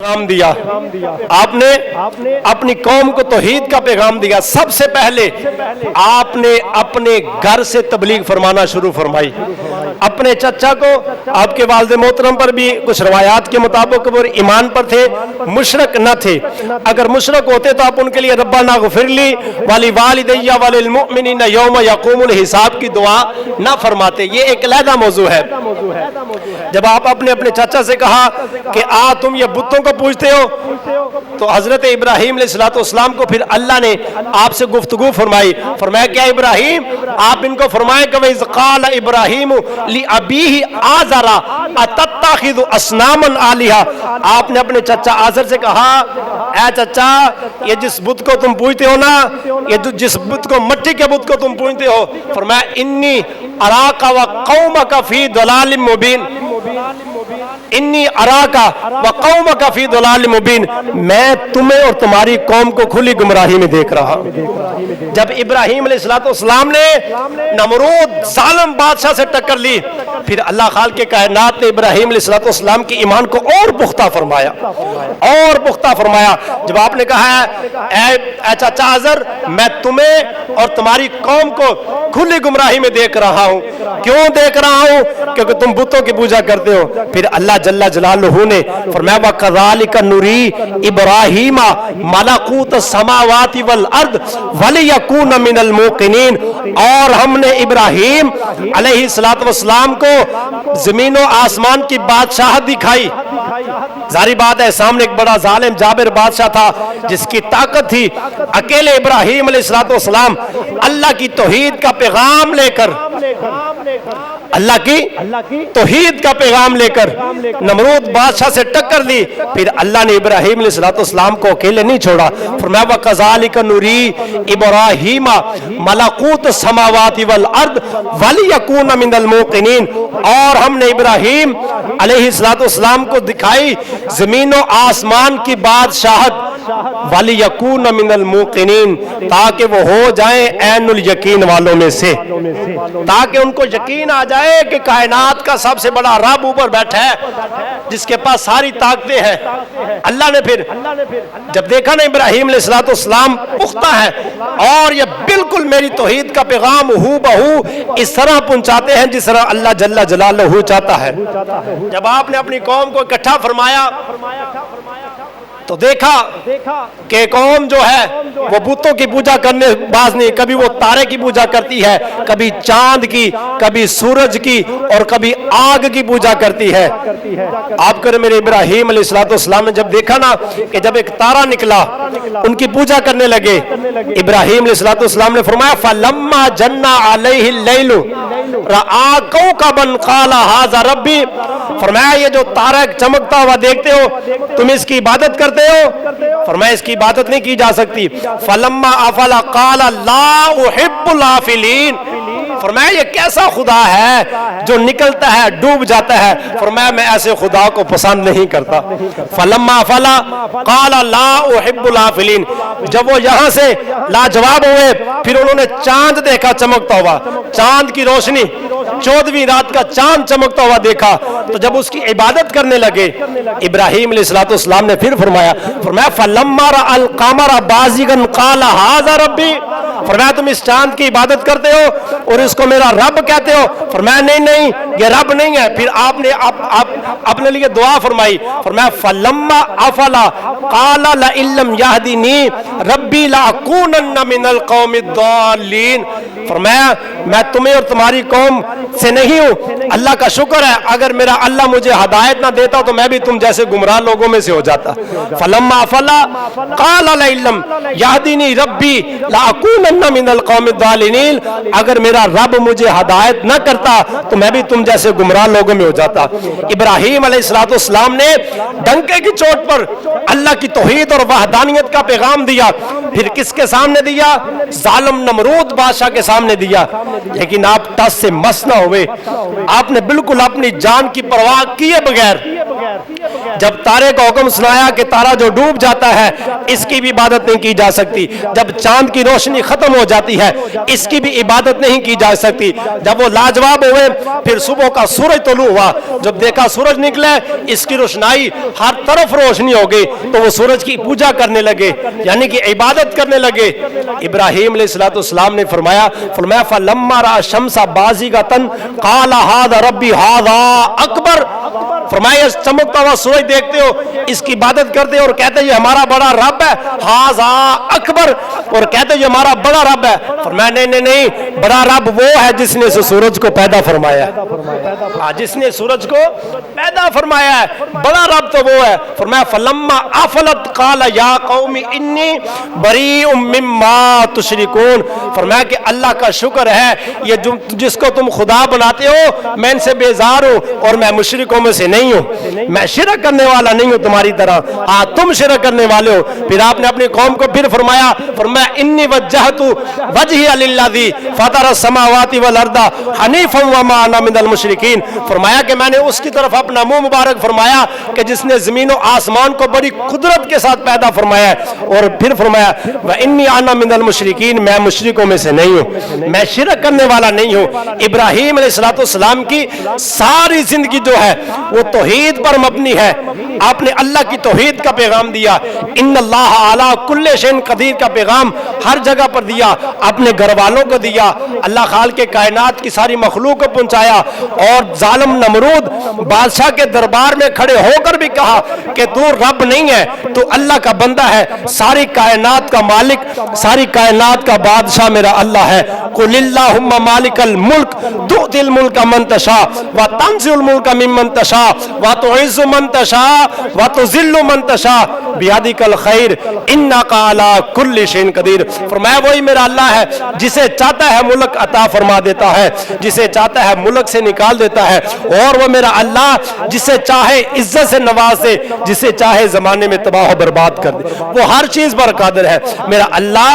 پیغام دیا, آپ نے اپنی قوم کو توحید کا پیغام دیا. سب سے پہلے آپ نے اپنے گھر سے تبلیغ فرمانا شروع فرمائی. اپنے چچا کو, آپ کے والد محترم پر بھی کچھ روایات کے مطابق وہ ایمان پر تھے, مشرک نہ تھے. اگر مشرک ہوتے تو آپ ان کے لیے ربنا اغفر لی ولی والدی وللمؤمنین یوم یقوم الحساب کی دعا نہ فرماتے. یہ ایک علیحدہ موضوع ہے. جب آپ اپنے چچا سے کہا کہ تم یہ بتوں کو پوجتے ہو, تو حضرت ابراہیم علیہ السلام کو پھر اللہ نے آپ سے گفتگو فرمائی. فرمایا کیا ابراہیم, آپ ان کو فرمائیں کہ وَإِذْ قَالَ إِبْرَاهِيمُ لِأَبِيهِ آزَرَ أَتَتَّخِذُ أَصْنَامًا آلِهَةً. آپ نے اپنے چچا آزر سے کہا, اے چچا یہ جس بت کو تم پوجتے ہو نا, یہ جس بت کو, مٹی کے بت کو تم پوجتے ہو, فرمایا انی اراک وقومک فی ضلال مبین, انی اراک وقومک فی ضلال مبین, میں تمہیں اور تمہاری قوم کو کھلی گمراہی میں دیکھ رہا ہوں. جب ابراہیم علیہ السلام نے نمرود ظالم بادشاہ سے ٹکر لی, پھر اللہ خالق کائنات نے ابراہیم علیہ السلام کی ایمان کو اور پختہ فرمایا, اور پختہ فرمایا. جب آپ نے کہا اے چچا آزر, میں تمہیں اور تمہاری قوم کو کھلی گمراہی میں دیکھ رہا ہوں. کیوں دیکھ رہا ہوں؟ کیونکہ تم بتوں کی پوجا کرتے ہو. پھر اللہ جل جلالہ نے فرمایا وَكَذَلِكَ نُرِي إِبْرَاهِيمَ مَلَكُوتَ السَّمَاوَاتِ وَالْأَرْضِ وَلِيَكُونَ مِنَ الْمُوقِنِينَ, اور ہم نے ابراہیم علیہ السلام کو زمین و آسمان کی بادشاہت دکھائی. ظاہری بات ہے سامنے ایک بڑا ظالم جابر بادشاہ تھا جس کی طاقت تھی. اکیلے ابراہیم علیہ السلام اللہ کی توحید کا پیغام لے کر, اللہ کی توحید کا پیغام لے کر نمرود بادشاہ سے ٹکر لی. پھر اللہ نے ابراہیم علیہ السلام کو اکیلے نہیں چھوڑا. فرمایا وَكَذَلِكَ نُرِي إِبْرَاهِيمَ مَلَكُوتَ السَّمَاوَاتِ وَالْأَرْضِ وَلِيَكُونَ مِنَ الْمُوقِنِينَ, اور ہم نے ابراہیم علیہ السلام کو دکھائی زمین و آسمان کی بادشاہت, وَلِيَكُونَ مِنَ الْمُوقِنِينَ, تاکہ وہ ہو جائیں عین الیقین والوں میں سے, تاکہ ان کو یقین آ جائے کہ کائنات کا سب سے بڑا رب اوپر بیٹھا ہے جس کے پاس ساری طاقتیں ہیں. اللہ نے پھر جب دیکھا نا ابراہیم علیہ السلام پختہ ہے اور یہ بالکل میری توحید کا پیغام ہو بہو اس طرح پہنچاتے ہیں جس طرح اللہ جل جلالہ چاہتا ہے. جب آپ نے اپنی قوم کو اکٹھا فرمایا تو دیکھا کہ قوم جو ہے وہ بتوں کی پوجا کرنے باز نہیں. کبھی وہ تارے کی پوجا کرتی ہے, کبھی چاند کی, کبھی سورج کی, اور کبھی آگ کی پوجا کرتی ہے. آپ کر میرے ابراہیم علیہ السلام نے جب دیکھا نا کہ جب ایک تارا نکلا ان کی پوجا کرنے لگے, ابراہیم علیہ السلام نے فرمایا فَلَمَّا جَنَّ عَلَيْهِ اللَّيْلُ رَآ كَوْكَبًا قَالَ هَذَا رَبِّي, فرمایا یہ جو تارا چمکتا ہوا دیکھتے ہو تم اس کی عبادت کرتے ہو؟ فرمایا اس کی عبادت نہیں کی جا سکتی. فَلَمَّا أَفَلَ قَالَ لَا أُحِبُّ الْآفِلِينَ, فرمایا یہ کیسا خدا ہے جو نکلتا ہے ڈوب جاتا ہے, فرمایا میں ایسے خدا کو پسند نہیں کرتا. فَلَمَّا أَفَلَ قَالَ لَا أُحِبُّ الْآفِلِينَ, جب وہ یہاں سے لاجواب ہوئے پھر انہوں نے چاند دیکھا چمکتا ہوا, چاند کی روشنی 14ویں رات کا چاند چمکتا ہوا دیکھا, تو جب اس کی عبادت کرنے لگے ابراہیم علیہ السلام نے پھر فرمایا فَلَمَّا رَأَى الْقَمَرَ بَازِغًا قَالَ هَذَا رَبِّي, فرمایا تم اس چاند کی عبادت کرتے ہو اور اس کو میرا رب کہتے ہو؟ فرمایا نہیں یہ رب نہیں ہے. پھر آپ نے اپنے لیے دعا فرمائی, فرمایا فَلَمَّا أَفَلَ قَالَ لَئِن لَّمْ يَهْدِنِي رَبِّي لَأَكُونَنَّ مِنَ الْقَوْمِ الضَّالِّينَ, فرمایا میں تمہیں اور تمہاری قوم سے نہیں ہوں, اللہ کا شکر ہے اگر میرا اللہ مجھے ہدایت نہ دیتا تو میں بھی تم جیسے گمراہ لوگوں میں سے ہو جاتا. فَلَمَّا أَفَلَ قَالَ لَئِن لَّمْ يَهْدِنِي رَبِّي لَأَكُونَنَّ مِنَ الْقَوْمِ الضَّالِّينَ, اگر میرا رب مجھے ہدایت نہ کرتا تو میں بھی تم جیسے گمراہ لوگوں میں ہو جاتا. ابراہیم علیہ السلام نے ڈنکے کی چوٹ پر اللہ کی توحید اور وحدانیت کا پیغام دیا. پھر کس کے سامنے دیا؟ ظالم نمرود بادشاہ کے سامنے دیا. لیکن آپ ٹس سے مس نہ ہوئے, آپ نے بالکل اپنی جان کی پرواہ کیے بغیر जब तारे का हुक्म सुनाया कि तारा जो डूब जाता है इसकी भी इबादत नहीं की जा सकती, जब चांद की रोशनी खत्म हो जाती है इसकी भी इबादत नहीं की जा सकती, जब वो लाजवाब हुए फिर सुबह का सूरज तुलू हुआ, जब देखा सूरज निकले इसकी रोशनाई हर तरफ रोशनी हो गई तो वो सूरज की पूजा करने लगे, यानी कि इबादत करने लगे। इब्राहीम अलैहिस्सलाम ने फरमाया फलम्मा रा शम्सा बाज़िगतन क़ाला हाज़ा रब्बी हाज़ा अकबर, फरमाया चमकता हुआ सूरज देखते हो इसकी इबादत करते हो और कहते हैं ये हमारा बड़ा रब है, हाज़ा अकबर, और कहते हैं ये हमारा बड़ा रब है। फरमाया नहीं, बड़ा रब वो है जिसने सूरज को पैदा फरमाया, जिसने सूरज को पैदा फरमाया है, बड़ा रब तो वो है। फरमाया फलम्मा अफलत क़ाला या कौमी इन्नी बरीउम मिम्मा तुशरिकून, फरमाया कि अल्लाह का शुक्र है ये जिसको तुम खुदा बनाते हो मैं इनसे बेजार हूँ और मैं मुशरिकों में से नहीं हूँ, मैं शिरक करने वाला नहीं हूँ तुम्हारी तरह, हाँ तुम शिरक करने वाले हो। फिर आपने अपनी कौम को फिर फरमाया इन्नी वज्जहतु वजहिया लिल्लज़ी फतरा समावाति वल अर्दा हनीफन व मा अना मिनल मुशरिकीन, फरमाया कि मैंने उसकी तरफ अपना मुंह मुबारक फरमाया कि जिसने जमीन और आसमान को बड़ी कुदरत के साथ पैदा फरमाया है, और फिर फरमाया व इन्नी अना मिनल मुशरिकीन, मैं मुशरिकों में से नहीं हूँ, मैं शिरक करने वाला नहीं हूँ। इब्राहीम अलैहिस्सलाम की सारी जिंदगी जो है वो तौहीद पर मबनी है, आपने अल्लाह की तौहीद का पैगाम दिया, इन्नल्लाह अला कुल्ले शैइन कदीर का पैगाम हर जगह पर दिया, अपने घर वालों को दिया, अल्लाह खाल के कायनात की सारी मखलूक को पहुंचाया, और जालिम नमरूद बादशाह के दरबार में खड़े होकर भी कहा कि तू रब नहीं है, तू अल्लाह का बंदा है, सारी कायनात का मालिक, सारी कायनात का बादशाह मेरा अल्लाह है। कुलिल्लाहुम्मा मालिकल मुल्क तुतिल मुल्का मन तशा व तंज़िउल मुल्का मिम्मन तशा व तुइज़्ज़ु मन तशा व तुज़िल्लु मन तशा बियदिकल खैर इन्नका अला कुल्लि शैइन कदीर, फरमाया वही मेरा अल्लाह है जिसे चाहता है मुल्क अता फरमा देता है, जिसे चाहता है मुल्क से निकाल देता है, और वो मेरा अल्लाह जिसे चाहे इज्जत से नवाज दे, जिसे चाहे जमाने में तबाह बर्बाद कर दे, वो हर चीज पर कादिर है। मेरा अल्लाह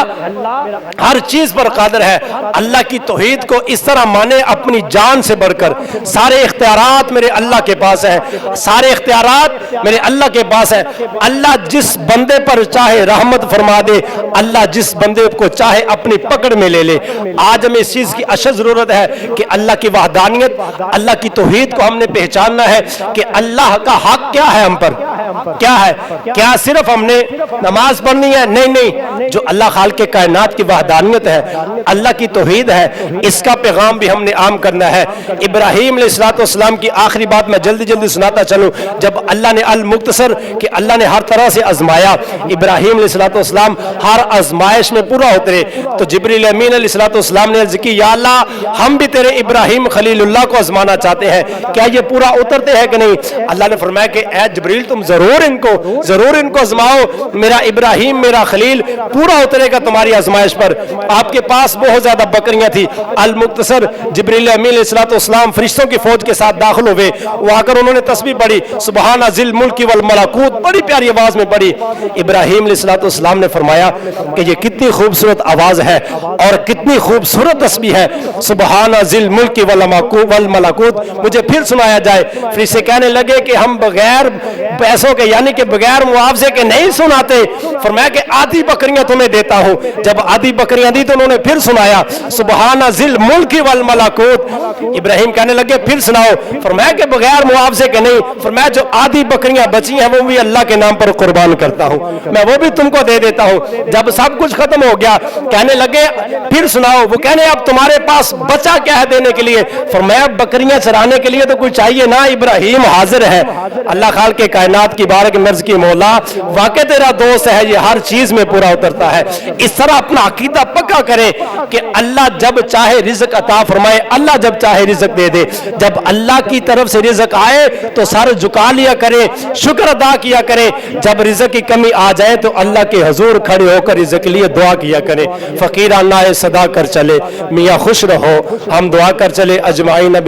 हर चीज पर कादिर है। अल्लाह की तौहीद को इस तरह माने अपनी जान से बढ़कर, सारे इख्तियारात मेरे अल्लाह के पास है, सारे इख्तियारात मेरे अल्लाह के पास है। अल्लाह जिस बंदे पर चाहे रहमत फरमा दे, अल्लाह जिस बंदे को चाहे अपनी पकड़ में ले ले। आज हमें इस चीज की अशद जरूरत है कि अल्लाह की वहदानियत, अल्लाह की तौहीद को हमने पहचानना है कि अल्लाह का हक क्या है हम पर, क्या है, क्या सिर्फ हमने नमाज पढ़नी है? नहीं, जो अल्लाह खाल के कायनात की वहदानियत है, अल्लाह की तौहीद है, इसका पैगाम भी हमने आम करना है। इब्राहीम अलैहिस्सलाम की आखिरी बात मैं जल्दी सुनाता चलूं, जब अल्लाह ने अल मुख्तसर कि अल्लाह ने हर तरह से आजमाया, इब्राहीम अलैहिस्सलाम हर आजमाइश में पूरा उतरे, तो जिब्रील अमीन अलैहिस्सलाम ने अर्ज की, या अल्लाह हम भी तेरे इब्राहीम खलीलुल्लाह को आजमाना चाहते हैं, क्या ये पूरा उतरते हैं कि नहीं? अल्लाह ने फरमाया कि ए जिब्रील तुम जरूर इनको आजमाओ, मेरा इब्राहीम मेरा खलील पूरा उतरेगा तुम्हारी आजमाइश पर। आपके पास बहुत ज्यादा बकरियां थी। अल मुख्तसर जिब्रील अमीन अलैहिस्सलाम फरिश्तों की फौज के साथ दाखिल हुए, वहां आकर उन्होंने तस्बीह पढ़ी, सुबहाना जिल मुल्की वल मलाकूत, बड़ी प्यारी आवाज में पढ़ी। इब्राहीम अलैहिस्सलाम ने फरमाया कि ये कितनी खूबसूरत आवाज है और कितनी खूबसूरत तस्बीह है, सुबहाना जिल मुल्की वल मलाकूत। मुझे फिर सुनाया जाए। फिर से कहने लगे कि हम बगैर पैसों के यानी कि बगैर मुआवजे के नहीं सुनाते। फरमाया कि आधी बकरियां तुम्हें देता हूं। जब आधी बकरियां दी तो उन्होंने फिर सुनाया, सुबहाना जिल मुल्की वल मलाकूत। इब्राहीम कहने लगे फिर सुनाओ। फरमाया कि बगैर मुआवजे के नहीं। फरमाया जो आधी बकरियां बची हैं वो भी अल्लाह के नाम पर कुर्बान करता हूं, मैं वो भी तुमको दे देता हूं। जब सब कुछ खत्म हो गया कहने लगे फिर सुनाओ। वो कहने अब तुम्हारे पास बचा क्या है देने के लिए? फरमाया बकरियां चराने के लिए तो कुछ चाहिए ना। इब्राहीम हाजिर है। अल्लाह खाल के कायनात की बारक नर्ज की मौला वाकई तेरा दोस्त है, ये हर चीज में पूरा उतरता है। इस तरह अपना अकीदा पक्का करे कि अल्लाह जब चाहे रिज़्क अता फरमाए, अल्लाह जब चाहे रिज़्क दे दे। जब अल्लाह की तरफ से रिज़्क आए तो सर झुका लिया करे, शुक्र अदा किया करे। जब रिज़्क की कमी आ जाए तो अल्लाह के हुजूर खड़े होकर रिज़्क के लिए दुआ किया करे। फकीराना सदा कर चले, मियाँ खुश रहो, हम दुआ कर चले अजमाइन।